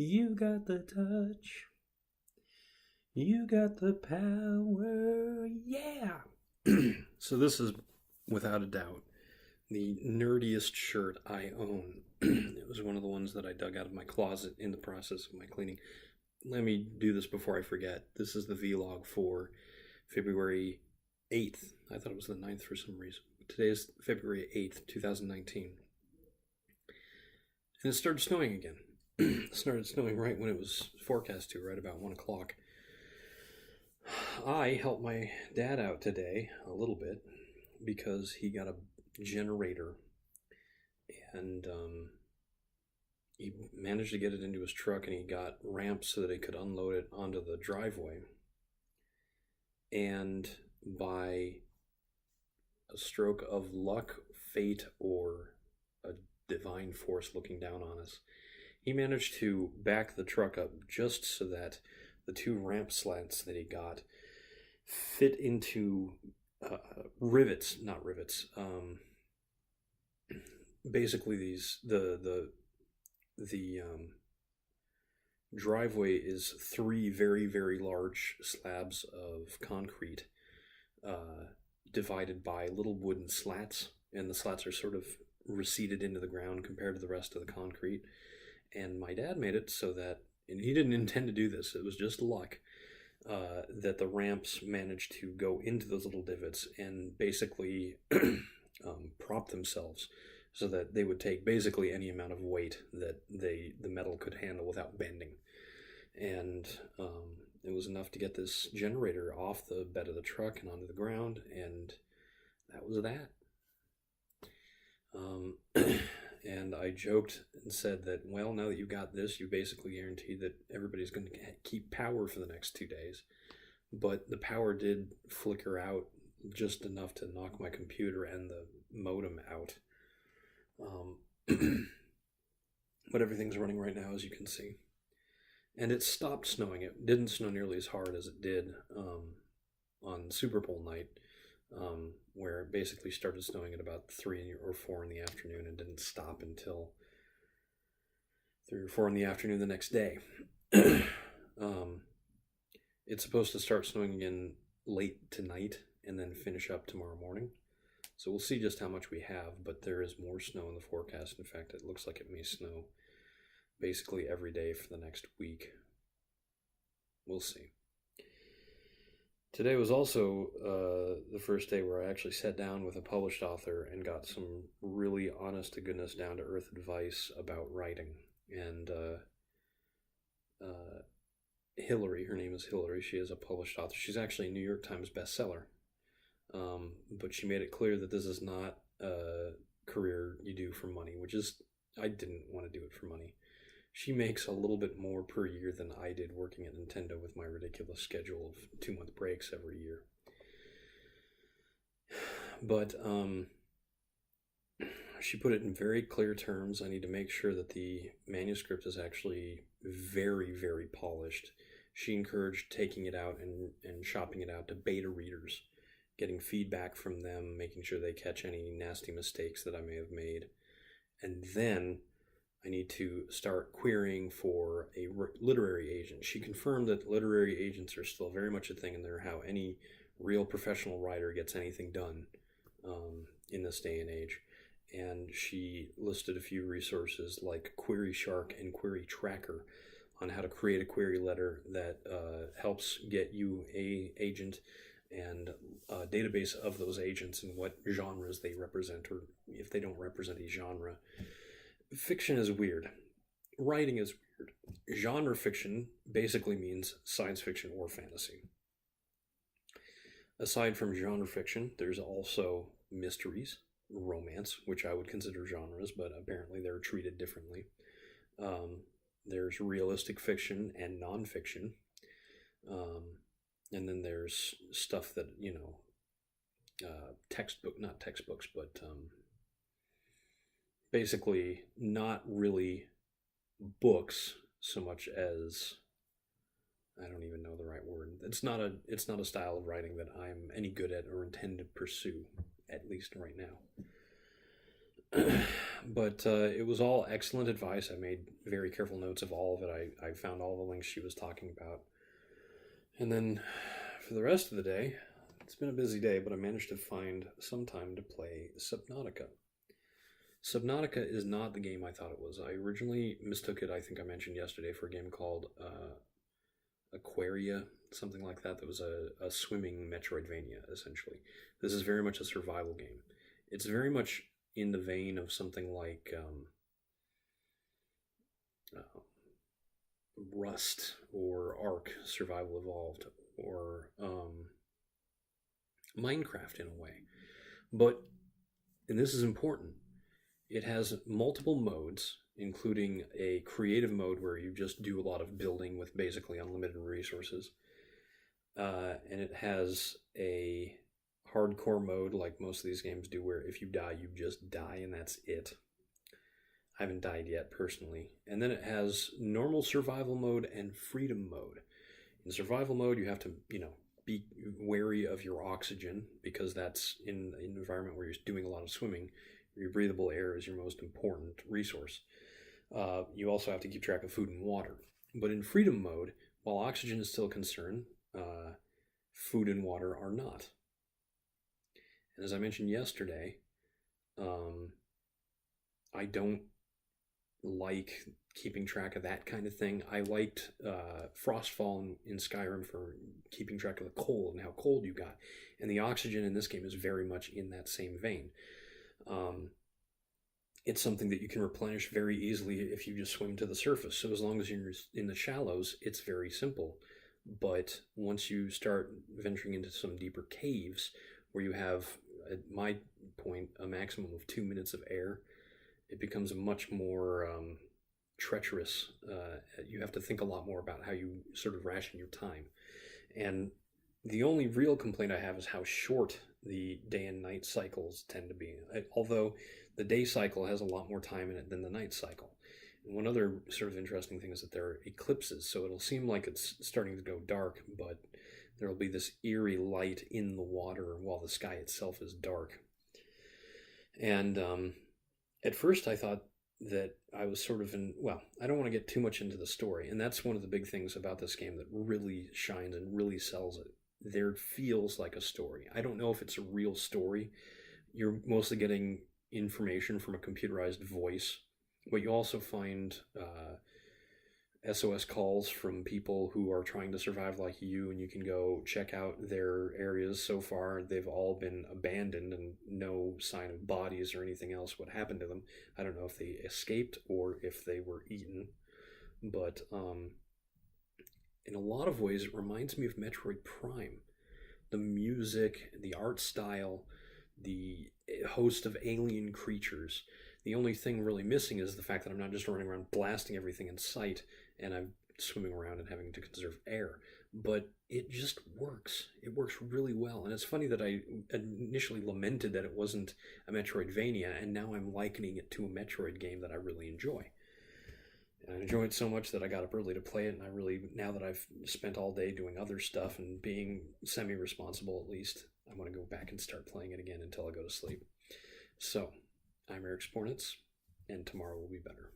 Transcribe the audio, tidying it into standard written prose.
You got the touch. You got the power. Yeah. So this is, without a doubt, the nerdiest shirt I own. It was one of the ones that I dug out of my closet in the process of my cleaning. Let me do this before I forget. This is the vlog for February 8th. I thought it was the 9th for some reason. Today is February 8th, 2019. And it started snowing again. It started snowing right when it was forecast to, right about 1 o'clock. I helped my dad out today a little bit because he got a generator and he managed to get it into his truck, and he got ramps so that he could unload it onto the driveway. And by a stroke of luck, fate, or a divine force looking down on us, he managed to back the truck up just so that the two ramp slats that he got fit into rivets, not rivets. Basically, the driveway is three very, very large slabs of concrete divided by little wooden slats, and the slats are sort of receded into the ground compared to the rest of the concrete. And my dad made it so that, and he didn't intend to do this, it was just luck, that the ramps managed to go into those little divots and basically prop themselves so that they would take basically any amount of weight that the metal could handle without bending. And it was enough to get this generator off the bed of the truck and onto the ground, and that was that. And I joked and said that, well, now that you got this, you basically guarantee that everybody's going to keep power for the next 2 days. But the power did flicker out just enough to knock my computer and the modem out. But everything's running right now, as you can see. And it stopped snowing. It didn't snow nearly as hard as it did on Super Bowl night, where it basically started snowing at about 3 or 4 in the afternoon and didn't stop until 3 or 4 in the afternoon the next day. It's supposed to start snowing again late tonight and then finish up tomorrow morning. So we'll see just how much we have, but there is more snow in the forecast. In fact, it looks like it may snow basically every day for the next week. We'll see. Today was also the first day where I actually sat down with a published author and got some really honest-to-goodness, down-to-earth advice about writing. And Hillary, her name is Hillary, she is a published author. She's actually a New York Times bestseller. But she made it clear that this is not a career you do for money, which is, I didn't want to do it for money. She makes a little bit more per year than I did working at Nintendo with my ridiculous schedule of 2-month breaks every year. But she put it in very clear terms. I need to make sure that the manuscript is actually very, very polished. She encouraged taking it out and shopping it out to beta readers, getting feedback from them, making sure they catch any nasty mistakes that I may have made. And then I need to start querying for a literary agent. She confirmed that literary agents are still very much a thing, and they're how any real professional writer gets anything done in this day and age. And she listed a few resources like Query Shark and Query Tracker on how to create a query letter that helps get you a agent and a database of those agents and what genres they represent, or if they don't represent a genre. Fiction is weird. Writing is weird. Genre fiction basically means science fiction or fantasy. Aside from genre fiction, there's also mysteries, romance, which I would consider genres, but apparently they're treated differently. There's realistic fiction and nonfiction. And then there's stuff that, not textbooks, but basically not really books so much as, I don't even know the right word. It's not a style of writing that I'm any good at or intend to pursue, at least right now. But it was all excellent advice. I made very careful notes of all of it. I found all the links she was talking about. And then for the rest of the day, it's been a busy day, but I managed to find some time to play Subnautica. Subnautica is not the game I thought it was. I originally mistook it, I think I mentioned yesterday, for a game called Aquaria, something like that. That was a swimming Metroidvania, essentially. This is very much a survival game. It's very much in the vein of something like uh, Rust or Ark Survival Evolved or Minecraft in a way. But, and this is important, it has multiple modes, including a creative mode where you just do a lot of building with basically unlimited resources. And it has a hardcore mode, like most of these games do, where if you die, you just die, and that's it. I haven't died yet, personally. And then it has normal survival mode and freedom mode. In survival mode, you have to, be wary of your oxygen, because that's in an environment where you're doing a lot of swimming. Your breathable air is your most important resource. You also have to keep track of food and water. But in freedom mode, while oxygen is still a concern, food and water are not. And as I mentioned yesterday, I don't like keeping track of that kind of thing. I liked Frostfall in Skyrim for keeping track of the cold and how cold you got. And the oxygen in this game is very much in that same vein. It's something that you can replenish very easily if you just swim to the surface. So as long as you're in the shallows, it's very simple. But once you start venturing into some deeper caves, where you have, at my point, a maximum of 2 minutes of air, it becomes a much more treacherous. You have to think a lot more about how you sort of ration your time. And the only real complaint I have is how short the day and night cycles tend to be. Although the day cycle has a lot more time in it than the night cycle. And one other sort of interesting thing is that there are eclipses, so it'll seem like it's starting to go dark, but there will be this eerie light in the water while the sky itself is dark. And at first I thought that I was sort of I don't want to get too much into the story, and that's one of the big things about this game that really shines and really sells it. There feels like a story. I don't know if it's a real story. You're mostly getting information from a computerized voice, but you also find SOS calls from people who are trying to survive like you, and you can go check out their areas. So far, they've all been abandoned and no sign of bodies or anything else what happened to them. I don't know if they escaped or if they were eaten, but in a lot of ways, it reminds me of Metroid Prime. The music, the art style, the host of alien creatures. The only thing really missing is the fact that I'm not just running around blasting everything in sight, and I'm swimming around and having to conserve air. But it just works. It works really well. And it's funny that I initially lamented that it wasn't a Metroidvania, and now I'm likening it to a Metroid game that I really enjoy. And I enjoy it so much that I got up early to play it, and I really, now that I've spent all day doing other stuff and being semi-responsible at least, I want to go back and start playing it again until I go to sleep. So, I'm Eric Spornitz, and tomorrow will be better.